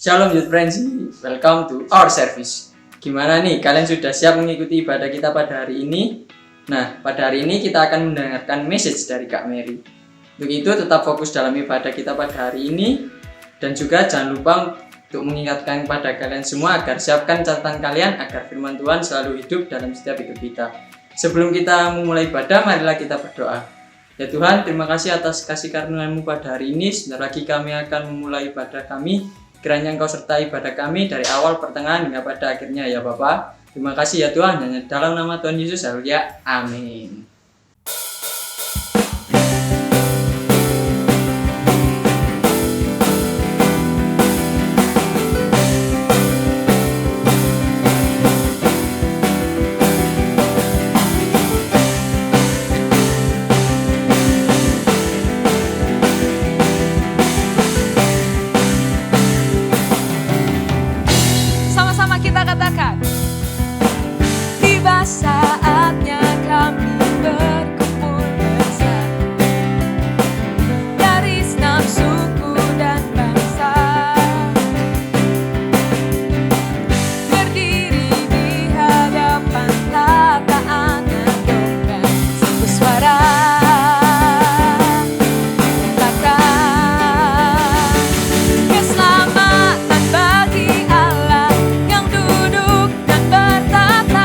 Shalom Youth Friends, welcome to our service. Gimana nih, kalian sudah siap mengikuti ibadah kita pada hari ini? Nah, pada hari ini kita akan mendengarkan message dari Kak Mary. Untuk itu tetap fokus dalam ibadah kita pada hari ini. Dan juga jangan lupa untuk mengingatkan kepada kalian semua agar siapkan catatan kalian agar firman Tuhan selalu hidup dalam setiap hidup kita. Sebelum kita memulai ibadah, marilah kita berdoa. Ya Tuhan, terima kasih atas kasih karunia-Mu pada hari ini. Sebentar lagi kami akan memulai ibadah kami. Kiranya Engkau sertai ibadah kami dari awal, pertengahan, hingga pada akhirnya ya Bapa. Terima kasih ya Tuhan, hanya dalam nama Tuhan Yesus, haleluya, amin. Saatnya kami berkumpul bersama dari enam suku dan bangsa, berdiri di hadapan tataannya dengan satu suara katakan keselamatan bagi Allah yang duduk dan bertata.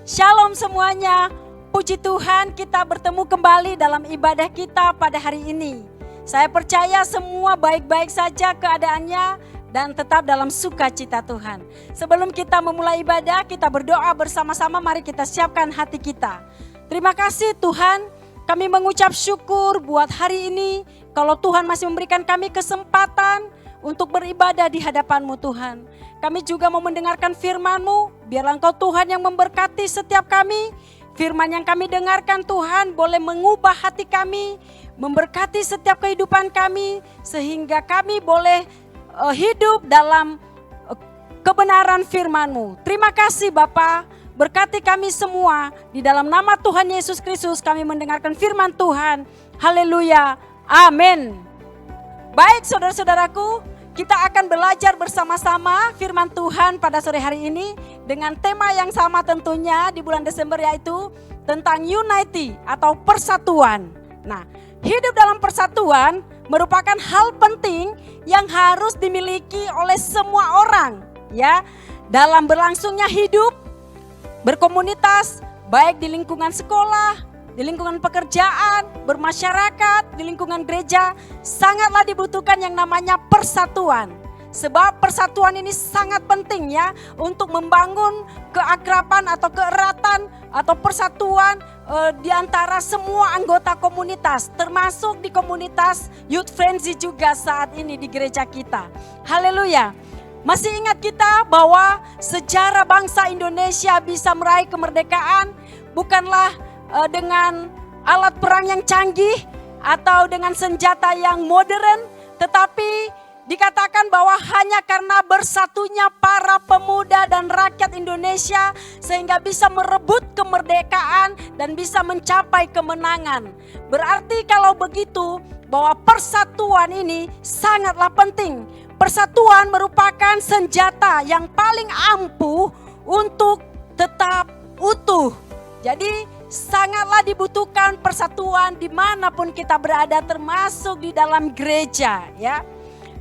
Shalom semuanya, puji Tuhan kita bertemu kembali dalam ibadah kita pada hari ini. Saya percaya semua baik-baik saja keadaannya dan tetap dalam sukacita Tuhan. Sebelum kita memulai ibadah, kita berdoa bersama-sama, mari kita siapkan hati kita. Terima kasih Tuhan, kami mengucap syukur buat hari ini. Kalau Tuhan masih memberikan kami kesempatan untuk beribadah di hadapan-Mu Tuhan. Kami juga mau mendengarkan firman-Mu, biarlah Engkau Tuhan yang memberkati setiap kami. Firman yang kami dengarkan Tuhan boleh mengubah hati kami, memberkati setiap kehidupan kami, sehingga kami boleh hidup dalam kebenaran firman-Mu. Terima kasih Bapa, berkati kami semua, di dalam nama Tuhan Yesus Kristus kami mendengarkan firman Tuhan. Haleluya, amin. Baik saudara-saudaraku, kita akan belajar bersama-sama firman Tuhan pada sore hari ini dengan tema yang sama tentunya di bulan Desember, yaitu tentang unity atau persatuan. Nah, hidup dalam persatuan merupakan hal penting yang harus dimiliki oleh semua orang, ya, dalam berlangsungnya hidup, berkomunitas, baik di lingkungan sekolah, di lingkungan pekerjaan, bermasyarakat, di lingkungan gereja, sangatlah dibutuhkan yang namanya persatuan. Sebab persatuan ini sangat penting ya untuk membangun keakraban atau keeratan atau persatuan di antara semua anggota komunitas, termasuk di komunitas Youth Frenzy juga saat ini di gereja kita. Haleluya. Masih ingat kita bahwa sejarah bangsa Indonesia bisa meraih kemerdekaan bukanlah dengan alat perang yang canggih atau dengan senjata yang modern, tetapi dikatakan bahwa hanya karena bersatunya para pemuda dan rakyat Indonesia sehingga bisa merebut kemerdekaan dan bisa mencapai kemenangan. Berarti kalau begitu bahwa persatuan ini sangatlah penting. Persatuan merupakan senjata yang paling ampuh untuk tetap utuh. Jadi sangatlah dibutuhkan persatuan dimanapun kita berada, termasuk di dalam gereja, ya.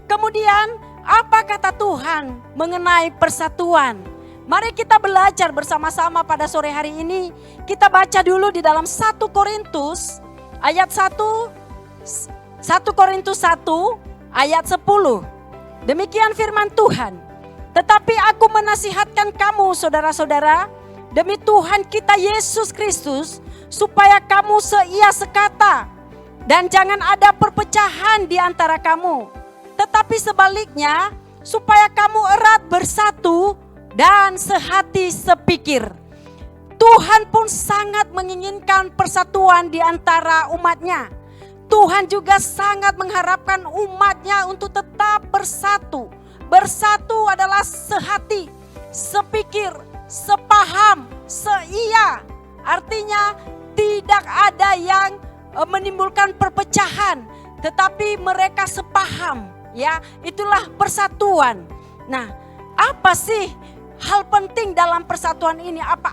Kemudian apa kata Tuhan mengenai persatuan? Mari kita belajar bersama-sama pada sore hari ini. Kita baca dulu di dalam 1 Korintus ayat 1 Korintus 1 ayat 10. Demikian firman Tuhan. Tetapi aku menasihatkan kamu saudara-saudara demi Tuhan kita Yesus Kristus supaya kamu seia sekata dan jangan ada perpecahan di antara kamu. Tetapi sebaliknya, supaya kamu erat bersatu dan sehati sepikir. Tuhan pun sangat menginginkan persatuan di antara umatnya. Tuhan juga sangat mengharapkan umatnya untuk tetap bersatu. Bersatu adalah sehati, sepikir, sepaham, seia. Artinya tidak ada yang menimbulkan perpecahan, tetapi mereka sepaham. Ya, itulah persatuan. Nah, apa sih hal penting dalam persatuan ini? Apa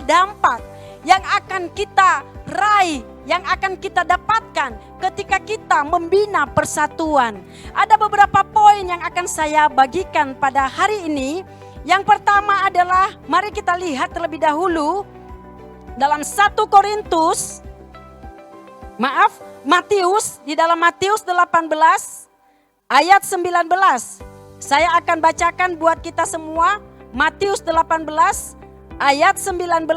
dampak yang akan kita raih, yang akan kita dapatkan ketika kita membina persatuan? Ada beberapa poin yang akan saya bagikan pada hari ini. Yang pertama adalah, mari kita lihat terlebih dahulu dalam 1 Korintus, Matius, di dalam Matius 18 ayat 19. Saya akan bacakan buat kita semua. Matius 18 ayat 19.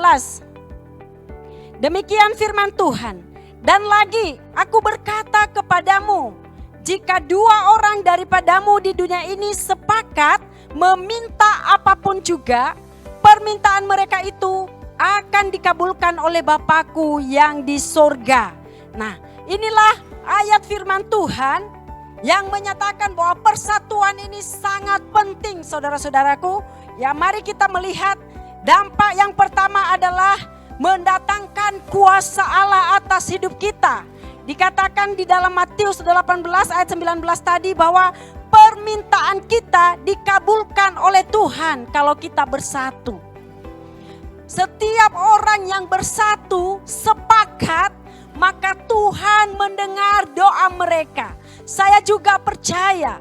Demikian firman Tuhan. Dan lagi aku berkata kepadamu, jika 2 orang daripadamu di dunia ini sepakat meminta apapun juga, permintaan mereka itu akan dikabulkan oleh Bapa-Ku yang di sorga. Nah, inilah ayat firman Tuhan yang menyatakan bahwa persatuan ini sangat penting, saudara-saudaraku. Ya, mari kita melihat dampak yang pertama adalah mendatangkan kuasa Allah atas hidup kita. Dikatakan di dalam Matius 18 ayat 19 tadi bahwa permintaan kita dikabulkan oleh Tuhan kalau kita bersatu. Setiap orang yang bersatu, sepakat, maka Tuhan mendengar doa mereka. Saya juga percaya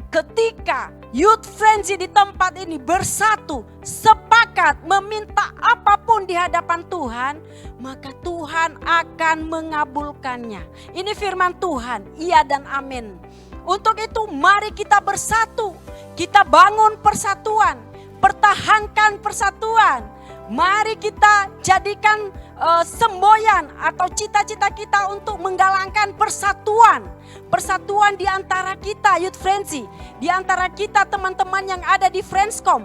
ketika Youth Frenzy di tempat ini bersatu, sepakat meminta apapun di hadapan Tuhan, maka Tuhan akan mengabulkannya. Ini firman Tuhan, iya dan amin. Untuk itu mari kita bersatu, kita bangun persatuan, pertahankan persatuan. Mari kita jadikan semboyan atau cita-cita kita untuk menggalakkan persatuan. Persatuan di antara kita Youth Frenzy, di antara kita teman-teman yang ada di Friendscom.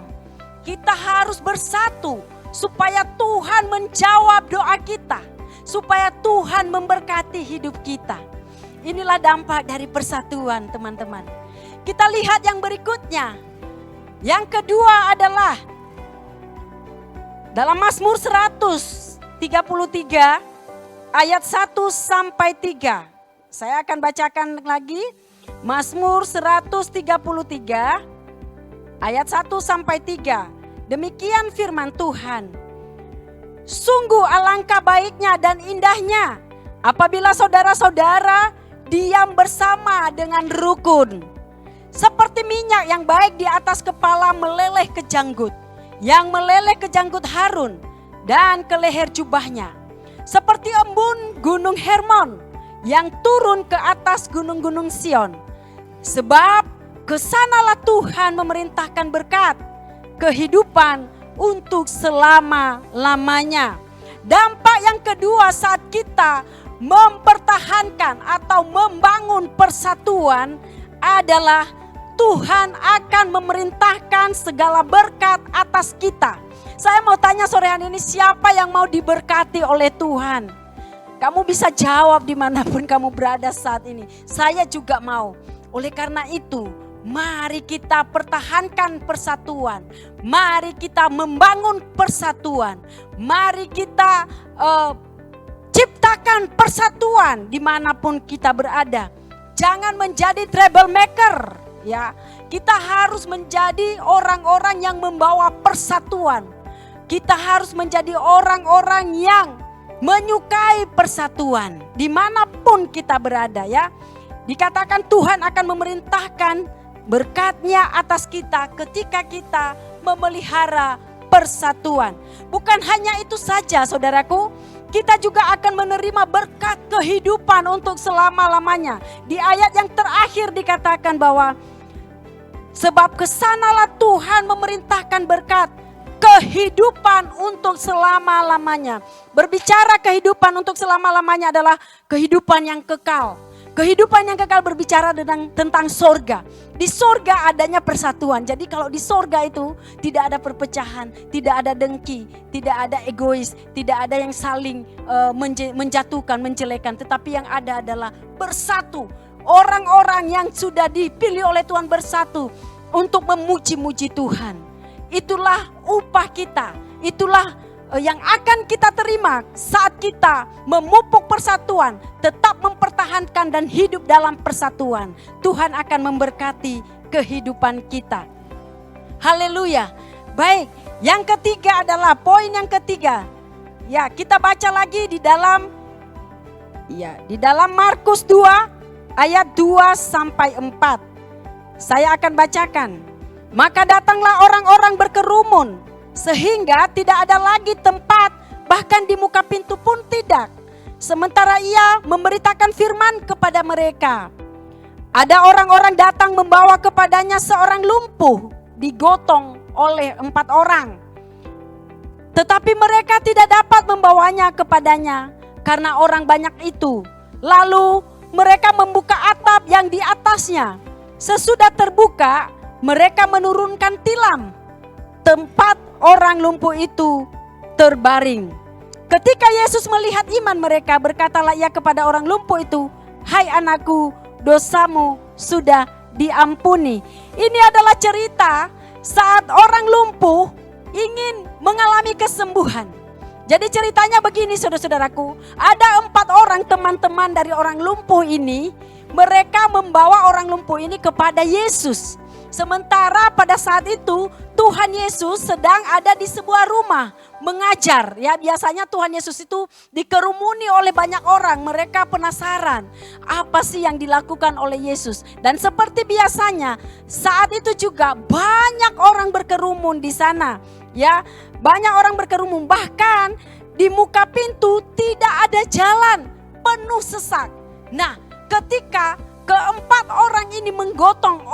Kita harus bersatu supaya Tuhan menjawab doa kita, supaya Tuhan memberkati hidup kita. Inilah dampak dari persatuan, teman-teman. Kita lihat yang berikutnya. Yang kedua adalah dalam Mazmur 133 ayat 1 sampai 3. Saya akan bacakan lagi. Mazmur 133 ayat 1 sampai 3. Demikian firman Tuhan. Sungguh alangkah baiknya dan indahnya apabila saudara-saudara diam bersama dengan rukun. Seperti minyak yang baik di atas kepala meleleh ke janggut, yang meleleh ke janggut Harun dan ke leher jubahnya. Seperti embun gunung Hermon yang turun ke atas gunung-gunung Sion. Sebab kesanalah Tuhan memerintahkan berkat, kehidupan untuk selama-lamanya. Dampak yang kedua saat kita mempertahankan atau membangun persatuan adalah Tuhan akan memerintahkan segala berkat atas kita. Saya mau tanya sore hari ini, siapa yang mau diberkati oleh Tuhan? Kamu bisa jawab dimanapun kamu berada saat ini. Saya juga mau. Oleh karena itu, mari kita pertahankan persatuan. Mari kita membangun persatuan. Mari kita ciptakan persatuan dimanapun kita berada. Jangan menjadi troublemaker. Ya, kita harus menjadi orang-orang yang membawa persatuan. Kita harus menjadi orang-orang yang menyukai persatuan dimanapun kita berada ya. Dikatakan Tuhan akan memerintahkan berkat-Nya atas kita ketika kita memelihara persatuan. Bukan hanya itu saja saudaraku, kita juga akan menerima berkat kehidupan untuk selama-lamanya. Di ayat yang terakhir dikatakan bahwa sebab kesanalah Tuhan memerintahkan berkat, kehidupan untuk selama-lamanya. Berbicara kehidupan untuk selama-lamanya adalah kehidupan yang kekal. Kehidupan yang kekal berbicara tentang sorga. Di sorga adanya persatuan. Jadi kalau di sorga itu tidak ada perpecahan, tidak ada dengki, tidak ada egois, tidak ada yang saling menjatuhkan, menjelekan. Tetapi yang ada adalah bersatu. Orang-orang yang sudah dipilih oleh Tuhan bersatu untuk memuji-muji Tuhan. Itulah upah kita, itulah yang akan kita terima saat kita memupuk persatuan, tetap mempertahankan dan hidup dalam persatuan. Tuhan akan memberkati kehidupan kita. Haleluya. Baik, yang ketiga adalah poin yang ketiga. Ya, kita baca lagi di dalam Markus 2 ayat 2 sampai 4. Saya akan bacakan. Maka datanglah orang-orang berkerumun sehingga tidak ada lagi tempat, bahkan di muka pintu pun tidak. Sementara ia memberitakan firman kepada mereka. Ada orang-orang datang membawa kepadanya seorang lumpuh digotong oleh 4 orang. Tetapi mereka tidak dapat membawanya kepadanya karena orang banyak itu. Lalu mereka membuka atap yang di atasnya. Sesudah terbuka, mereka menurunkan tilam tempat orang lumpuh itu terbaring. Ketika Yesus melihat iman mereka, berkatalah ia kepada orang lumpuh itu, "Hai anakku, dosamu sudah diampuni." Ini adalah cerita saat orang lumpuh ingin mengalami kesembuhan. Jadi ceritanya begini saudara-saudaraku, ada 4 orang teman-teman dari orang lumpuh ini, mereka membawa orang lumpuh ini kepada Yesus. Sementara pada saat itu Tuhan Yesus sedang ada di sebuah rumah mengajar. Ya, biasanya Tuhan Yesus itu dikerumuni oleh banyak orang. Mereka penasaran apa sih yang dilakukan oleh Yesus. Dan seperti biasanya saat itu juga banyak orang berkerumun di sana. Ya, banyak orang berkerumun, bahkan di muka pintu tidak ada jalan, penuh sesak. Nah, ketika keempat orang ini menggotong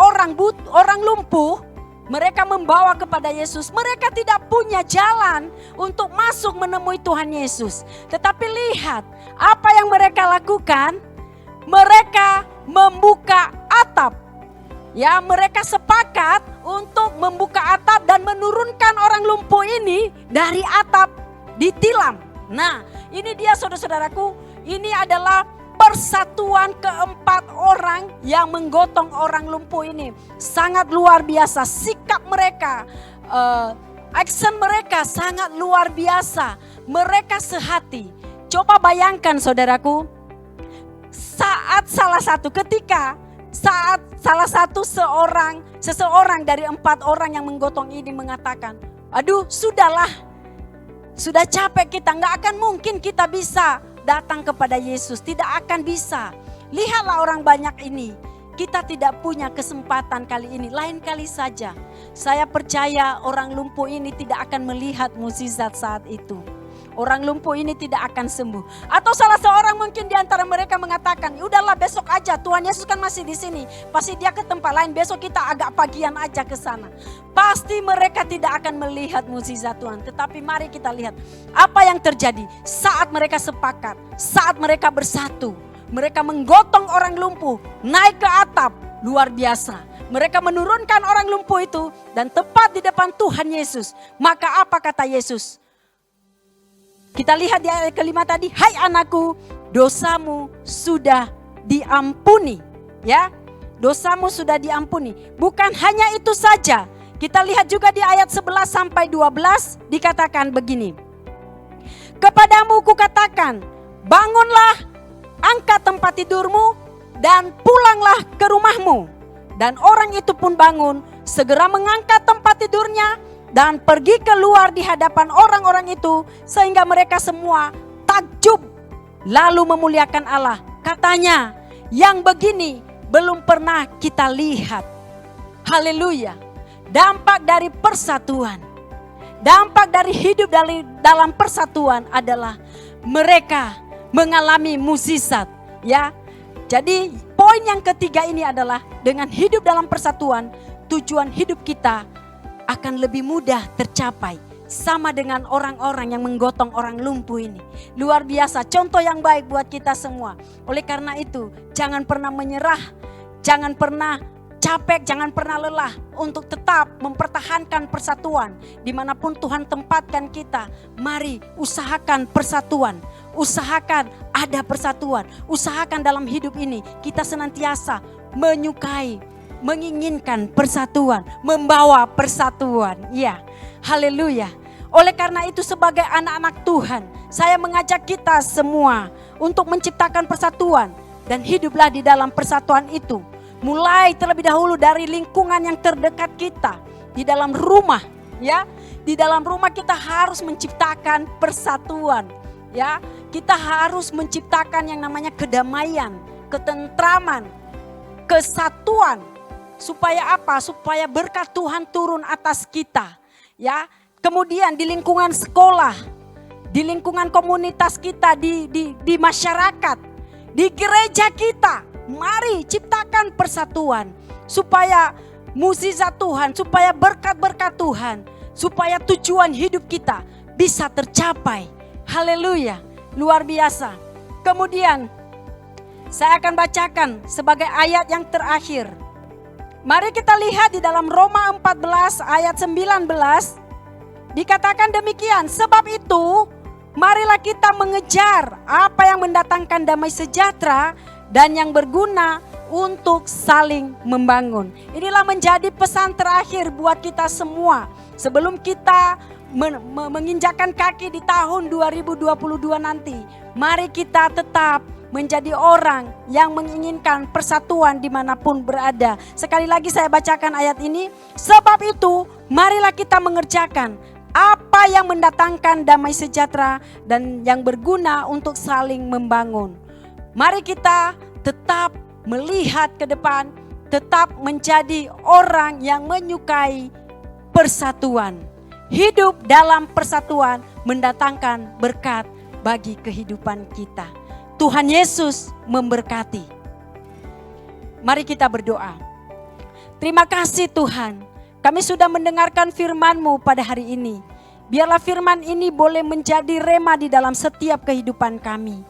orang lumpuh, mereka membawa kepada Yesus. Mereka tidak punya jalan untuk masuk menemui Tuhan Yesus. Tetapi lihat apa yang mereka lakukan. Mereka membuka atap. Ya, mereka sepakat untuk membuka atap dan menurunkan orang lumpuh ini dari atap ditilam. Nah, ini dia saudara-saudaraku, ini adalah persatuan keempat orang yang menggotong orang lumpuh ini. Sangat luar biasa sikap mereka, action mereka sangat luar biasa. Mereka sehati. Coba bayangkan saudaraku, saat salah satu seseorang dari 4 orang yang menggotong ini mengatakan, "Aduh, sudahlah, sudah capek kita, nggak akan mungkin kita bisa datang kepada Yesus, tidak akan bisa." Lihatlah orang banyak ini. Kita tidak punya kesempatan kali ini, lain kali saja. Saya percaya orang lumpuh ini tidak akan melihat mukjizat saat itu. Orang lumpuh ini tidak akan sembuh. Atau salah seorang mungkin di antara mereka mengatakan, udahlah besok aja, Tuhan Yesus kan masih di sini. Pasti dia ke tempat lain, besok kita agak pagian aja ke sana. Pasti mereka tidak akan melihat mukjizat Tuhan. Tetapi mari kita lihat apa yang terjadi saat mereka sepakat, saat mereka bersatu. Mereka menggotong orang lumpuh naik ke atap, luar biasa. Mereka menurunkan orang lumpuh itu dan tepat di depan Tuhan Yesus. Maka apa kata Yesus? Kita lihat di ayat kelima tadi, hai anakku, dosamu sudah diampuni. Ya, dosamu sudah diampuni. Bukan hanya itu saja. Kita lihat juga di ayat 11 sampai 12 dikatakan begini. Kepadamu kukatakan, bangunlah, angkat tempat tidurmu dan pulanglah ke rumahmu. Dan orang itu pun bangun, segera mengangkat tempat tidurnya dan pergi keluar di hadapan orang-orang itu sehingga mereka semua takjub lalu memuliakan Allah. Katanya, yang begini belum pernah kita lihat. Haleluya. Dampak dari persatuan. Dampak dari hidup dalam persatuan adalah mereka mengalami mukjizat, ya. Jadi poin yang ketiga ini adalah dengan hidup dalam persatuan, tujuan hidup kita akan lebih mudah tercapai. Sama dengan orang-orang yang menggotong orang lumpuh ini. Luar biasa, contoh yang baik buat kita semua. Oleh karena itu, jangan pernah menyerah, jangan pernah capek, jangan pernah lelah untuk tetap mempertahankan persatuan. Dimanapun Tuhan tempatkan kita, mari usahakan persatuan. Usahakan ada persatuan. Usahakan dalam hidup ini kita senantiasa menyukai, menginginkan persatuan, membawa persatuan. Ya, haleluya. Oleh karena itu sebagai anak-anak Tuhan, saya mengajak kita semua untuk menciptakan persatuan dan hiduplah di dalam persatuan itu. Mulai terlebih dahulu dari lingkungan yang terdekat kita, di dalam rumah, ya. Di dalam rumah kita harus menciptakan persatuan, ya. Kita harus menciptakan yang namanya kedamaian, ketentraman, kesatuan. Supaya apa? Supaya berkat Tuhan turun atas kita, ya. Kemudian di lingkungan sekolah, di lingkungan komunitas kita, di masyarakat, di gereja kita. Mari ciptakan persatuan supaya mukjizat Tuhan, supaya berkat-berkat Tuhan, supaya tujuan hidup kita bisa tercapai. Haleluya, luar biasa. Kemudian saya akan bacakan sebagai ayat yang terakhir. Mari kita lihat di dalam Roma 14 ayat 19. Dikatakan demikian, sebab itu marilah kita mengejar apa yang mendatangkan damai sejahtera dan yang berguna untuk saling membangun. Inilah menjadi pesan terakhir buat kita semua. Sebelum kita menginjakkan kaki di tahun 2022 nanti, mari kita tetap menjadi orang yang menginginkan persatuan dimanapun berada. Sekali lagi saya bacakan ayat ini. Sebab itu marilah kita mengerjakan apa yang mendatangkan damai sejahtera dan yang berguna untuk saling membangun. Mari kita tetap melihat ke depan, tetap menjadi orang yang menyukai persatuan. Hidup dalam persatuan mendatangkan berkat bagi kehidupan kita. Tuhan Yesus memberkati. Mari kita berdoa. Terima kasih Tuhan, kami sudah mendengarkan firman-Mu pada hari ini. Biarlah firman ini boleh menjadi rema di dalam setiap kehidupan kami.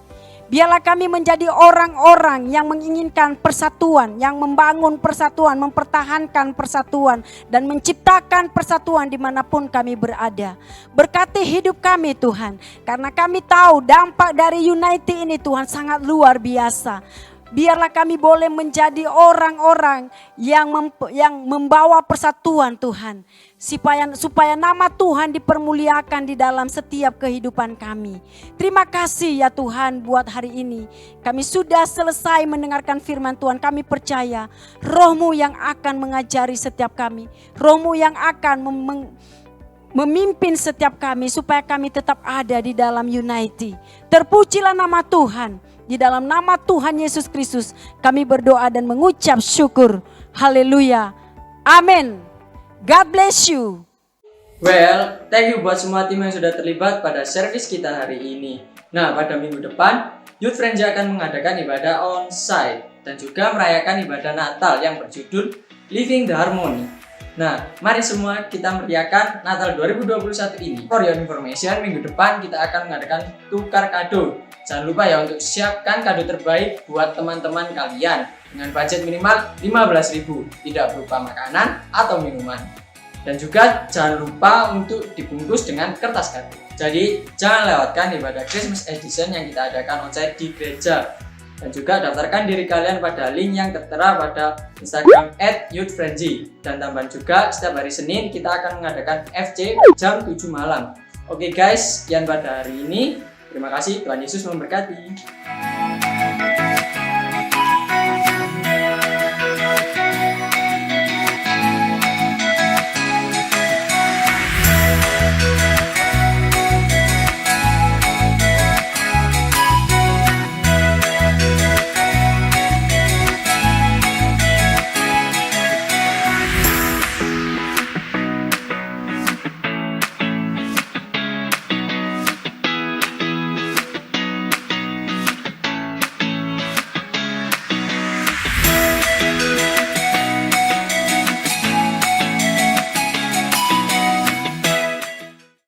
Biarlah kami menjadi orang-orang yang menginginkan persatuan, yang membangun persatuan, mempertahankan persatuan, dan menciptakan persatuan dimanapun kami berada. Berkati hidup kami Tuhan, karena kami tahu dampak dari Unity ini Tuhan sangat luar biasa. Biarlah kami boleh menjadi orang-orang yang membawa persatuan Tuhan. Supaya nama Tuhan dipermuliakan di dalam setiap kehidupan kami. Terima kasih ya Tuhan buat hari ini. Kami sudah selesai mendengarkan firman Tuhan. Kami percaya Roh-Mu yang akan mengajari setiap kami. Roh-Mu yang akan memimpin setiap kami supaya kami tetap ada di dalam Unity. Terpujilah nama Tuhan Di dalam nama Tuhan Yesus Kristus kami berdoa dan mengucap syukur. Haleluya. Amin. God bless you. Well, thank you buat semua tim yang sudah terlibat pada servis kita hari ini. Nah, pada minggu depan, Youth Frenzy akan mengadakan ibadah on-site dan juga merayakan ibadah Natal yang berjudul Living the Harmony. Nah, mari semua kita meriakan Natal 2021 ini. For your information, minggu depan kita akan mengadakan tukar kado. Jangan lupa ya untuk siapkan kado terbaik buat teman-teman kalian dengan budget minimal 15.000, tidak berupa makanan atau minuman. Dan juga jangan lupa untuk dibungkus dengan kertas kado. Jadi jangan lewatkan ibadah Christmas Edition yang kita adakan onsite di gereja. Dan juga daftarkan diri kalian pada link yang tertera pada Instagram @youthfrenzy. Dan tambahan juga setiap hari Senin kita akan mengadakan FC jam 7 malam. Oke guys, sekian pada hari ini. Terima kasih, Tuhan Yesus memberkati.